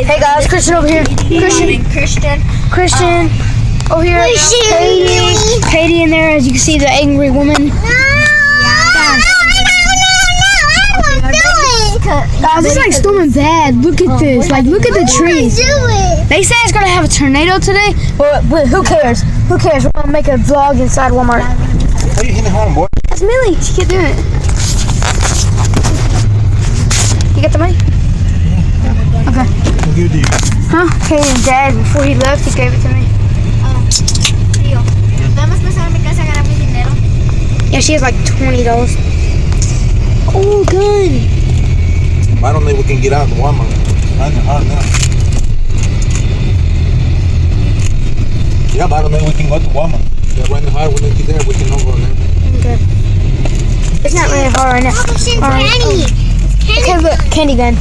Hey guys, Christian over here. Christian over here. Katie in there, as you can see, the angry woman. Guys, it's like storming bad. Look at this. Like, look at the trees. They say it's gonna have a tornado today. But who cares? Who cares? We're gonna make a vlog inside Walmart. Why are you hitting home, boy? That's Millie. She kept doing it. You got the money? Okay. I'll give it to you. Huh? Katie's dad, before he left, he gave it to me. Yeah, she has like $20. Oh, gun. I don't think we can get out of the Walmart. I know. Yeah, but I don't think we can go to Walmart. Yeah, right now, when we get there, we can go there. Okay. It's not really hard right now. Papa, All right. candy. Okay, look, candy gun.